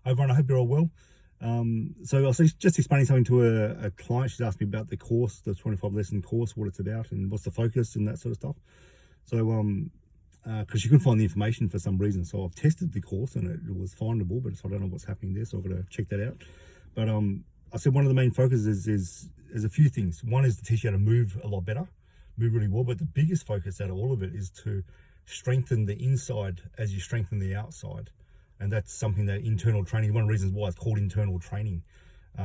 everyone, I hope you're all well. So I was just explaining something to a client. She's asked me about the course, the 25 lesson course, what it's about and what's the focus and that sort of stuff. So because she couldn't find the information for some reason, so I've tested the course and it was findable, but I don't know what's happening there, so I've got to check that out. But I said one of the main focuses is a few things. One is to teach you how to move a lot better, move really well, but the biggest focus out of all of it is to strengthen the inside as you strengthen the outside. And that's something that internal training, one of the reasons why it's called internal training,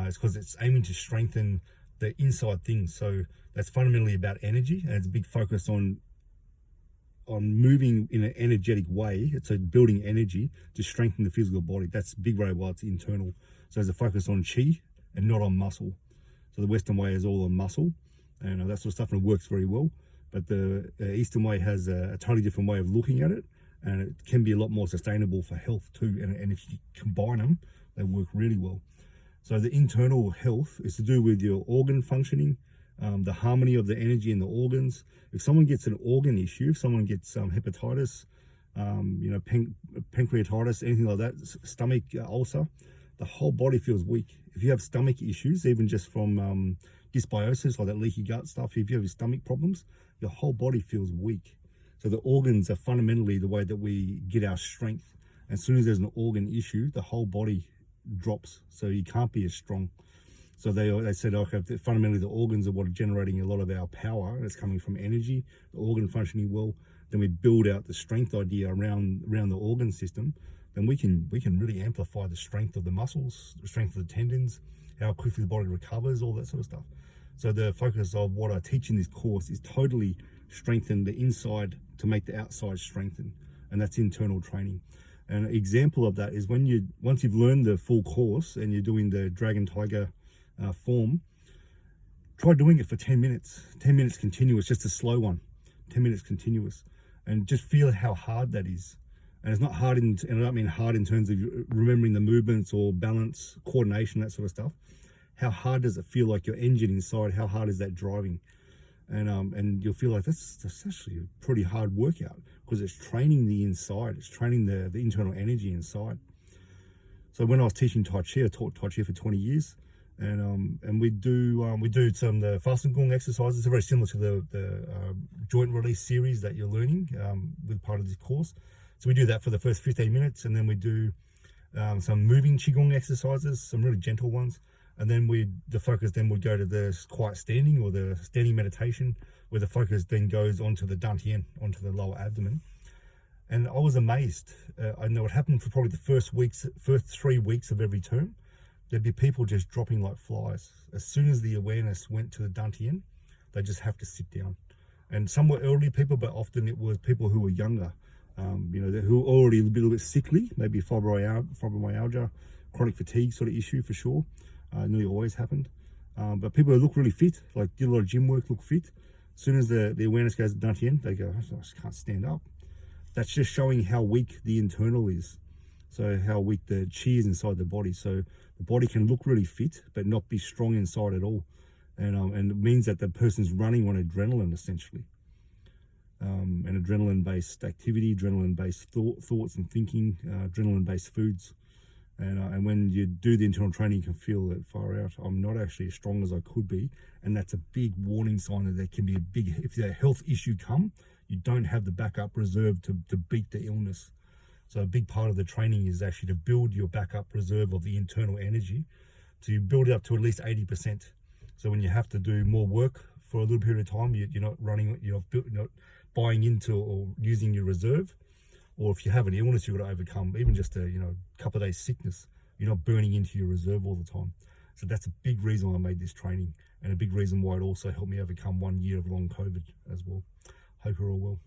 is because it's aiming to strengthen the inside things. So that's fundamentally about energy, and it's a big focus on moving in an energetic way. It's a building energy to strengthen the physical body. That's a big way why it's internal. So there's a focus on chi and not on muscle. So the Western way is all on muscle and that sort of stuff, and it works very well. But the Eastern way has a totally different way of looking at it, and it can be a lot more sustainable for health too. And if you combine them, they work really well. So the internal health is to do with your organ functioning, the harmony of the energy in the organs. If someone gets an organ issue, if someone gets hepatitis, pancreatitis, anything like that, stomach ulcer, the whole body feels weak. If you have stomach issues, even just from dysbiosis, like that leaky gut stuff, if you have stomach problems, your whole body feels weak. So the organs are fundamentally the way that we get our strength. As soon as there's an organ issue, the whole body drops, so you can't be as strong. So they said, okay, fundamentally the organs are what are generating a lot of our power, and it's coming from energy, the organ functioning well. Then we build out the strength idea around the organ system. Then we can really amplify the strength of the muscles, the strength of the tendons, how quickly the body recovers, all that sort of stuff. So the focus of what I teach in this course is totally strengthen the inside to make the outside strengthen, and that's internal training. An example of that is when once you've learned the full course and you're doing the dragon tiger form, try doing it for 10 minutes continuous, just a slow one, 10 minutes continuous, and just feel how hard that is. And it's not hard and I don't mean hard in terms of remembering the movements or balance, coordination, that sort of stuff. How hard does it feel, like your engine inside? How hard is that driving? And you'll feel like that's actually a pretty hard workout, because it's training the inside, it's training the internal energy inside. So when I was teaching Tai Chi, I taught Tai Chi for 20 years, and we do some the Fasten Gong exercises. They're very similar to the joint release series that you're learning with part of this course. So we do that for the first 15 minutes, and then we do some moving Qigong exercises, some really gentle ones. And then the focus then would go to the quiet standing or the standing meditation, where the focus then goes onto the dantian, onto the lower abdomen. And I was amazed. I know what happened for probably the first 3 weeks of every term. There'd be people just dropping like flies. As soon as the awareness went to the dantian, they just have to sit down. And some were elderly people, but often it was people who were younger, who were already a little bit sickly, maybe fibromyalgia, chronic fatigue sort of issue for sure. Nearly always happened. But people who look really fit, like did a lot of gym work, look fit. As soon as the awareness goes to dantian, they go, I just can't stand up. That's just showing how weak the internal is. So how weak the chi is inside the body. So the body can look really fit, but not be strong inside at all. And it means that the person's running on adrenaline, essentially. And adrenaline-based activity, adrenaline-based thoughts and thinking, adrenaline-based foods. And when you do the internal training, you can feel it far out. I'm not actually as strong as I could be. And that's a big warning sign that there can be if the health issue come, you don't have the backup reserve to beat the illness. So a big part of the training is actually to build your backup reserve of the internal energy, to build it up to at least 80%. So when you have to do more work for a little period of time, you're not buying into or using your reserve. Or if you have an illness you've got to overcome, even just a couple of days sickness, you're not burning into your reserve all the time. So that's a big reason why I made this training, and a big reason why it also helped me overcome 1 year of long COVID as well. Hope you're all well.